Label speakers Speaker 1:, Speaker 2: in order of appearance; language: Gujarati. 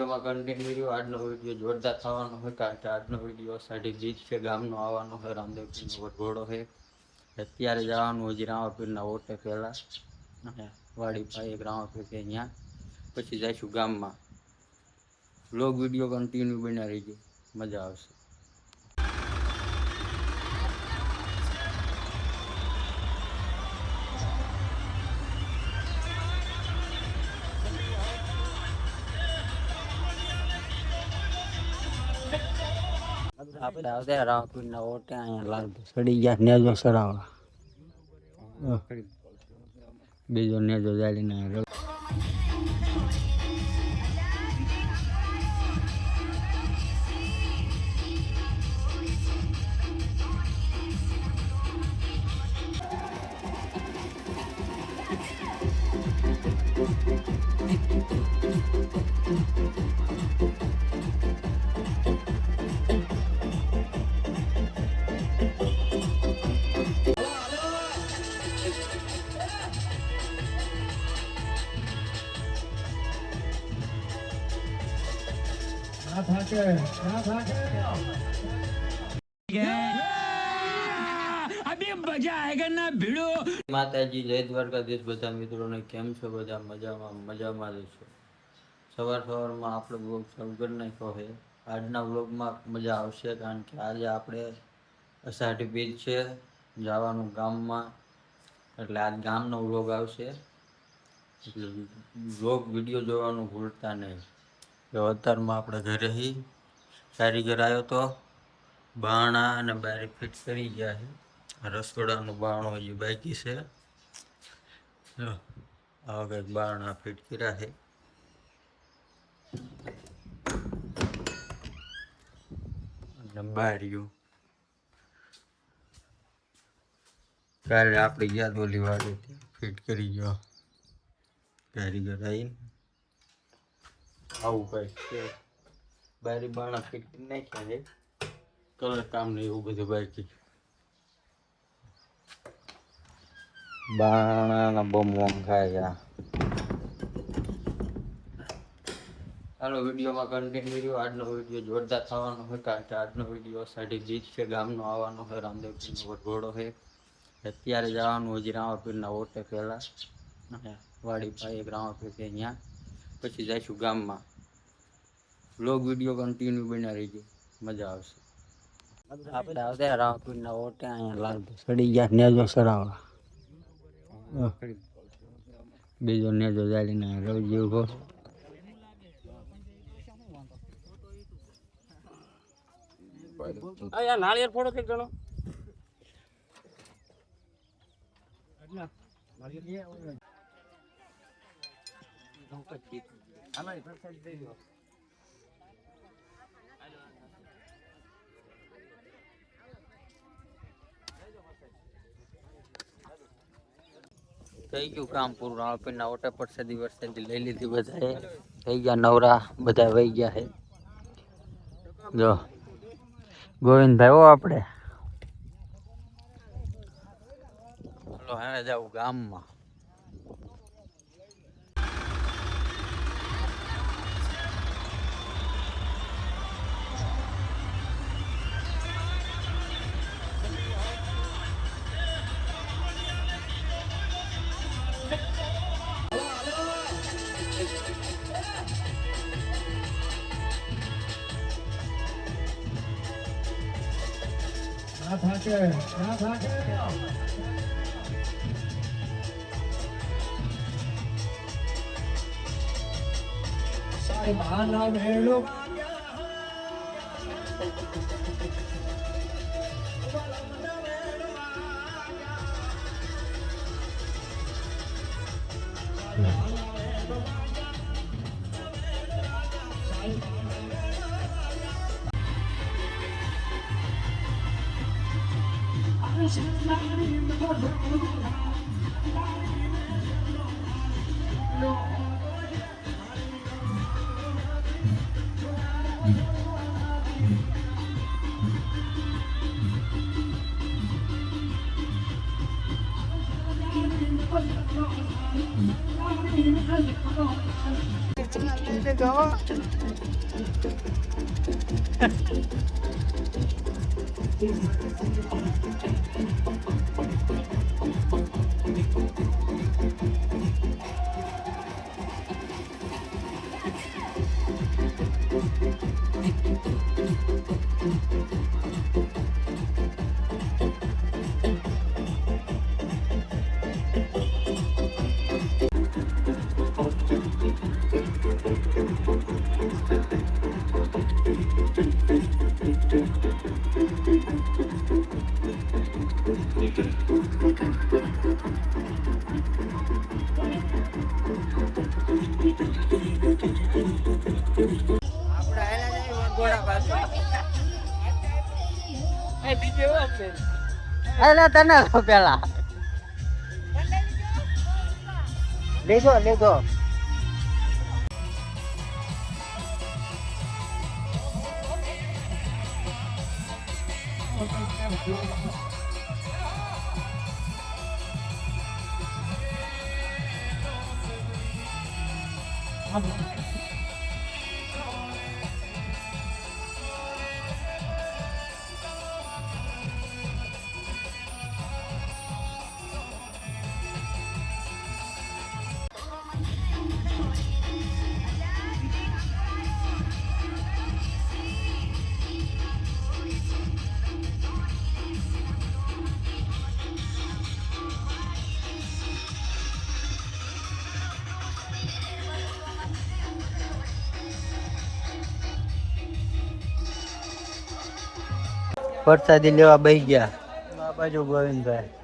Speaker 1: માં કન્ટિન્યુ આજનો વિડીયો જોરદાર થવાનો હોય કારણ કે આજનો વિડીયો અષાઢી બીજ છે, ગામનો આવવાનો હોય, રામદેવપીરનો વરઘોડો છે. અત્યારે જવાનું હજી રામાપીરના ઓટે પહેલાં અને વાડી પાસે એક રામાપીર છે ત્યાં, પછી જઈશું ગામમાં. વ્લોગ વિડીયો કન્ટિન્યુ બન્યા રહીજો, મજા આવશે. આપણે આવતા રામાપીરના ઓટે અહીંયા લાલ સડી ગયા નેજો સડાવવા, બીજો નેજો જાળીને માતાજી જય દ્વારકાધીશ. બધા મિત્રોને કેમ છો? બધા મજામાં રહેશો. સવારમાં આપણે બ્લોગ શરૂ કરી નાખ્યો છે. આજના બ્લોગમાં મજા આવશે કારણ કે આજે આપણે અષાઢી બીજ છે, જવાનું ગામમાં, એટલે આજ ગામનો બ્લોગ આવશે. એટલે બ્લોગ વિડીયો જોવાનું ભૂલતા નહીં. તો અત્યારમાં આપણે ઘરે કારીગર આવ્યો તો, બારણા અને બારી ફિટ કરી ગયા છે. રસોડાનું બારણું હજી બાકી છે. આવા કંઈક બારણા ફિટ કર્યા છે. અને બારીયું કાલે આપણે ગયા ઓલી વાળી ફિટ કરી ગયો કારીગર આવીને. આવું કંઈક છે. બારી બારણા ફિટ કરી નાખ્યા છે. કલર કામ ને એવું બધું બાકી. બારણાના બહુ મોંઘા છે. હાલો વિડીયોમાં કન્ટિન્યુ. આજનો વિડીયો જોરદાર થવાનો હોય કારણ કે આજનો વિડીયો અષાઢી બીજ છે, ગામનો આવવાનો હોય, રામદેવપીરનો વરઘોડો છે. અત્યારે જવાનું હજી રામાપીરના ઓટે પહેલાં અને વાડી પાસે એક રામાપીર છે ત્યાં, પછી જઈશું ગામમાં. વ્લોગ વિડીયો કન્ટિન્યુ બન્યા રહીજો, મજા આવશે. આપણે આવતા રામાપીરના ઓટે અહીંયા લાલ સડી ગયા નેજો સડાવવા, બીજો નેજો જાળીને રવજી ઉભો. નાળિયેર ફોડો કે ગણો થઈ ગયું કામ પૂરું. રામાપીરના ઓટે વરસાદી લઈ લીધી બધાએ, થઈ ગયા નવરા, બધા વહી ગયા છે. જો ગોવિંદભાઈ હો આપણે હવે જાવ ગામમાં.
Speaker 2: Go.
Speaker 1: તને પેલા લીધો લીધો પ્રસાદી લેવા બેસી ગયા આ બાજુ ગોવિંદભાઈ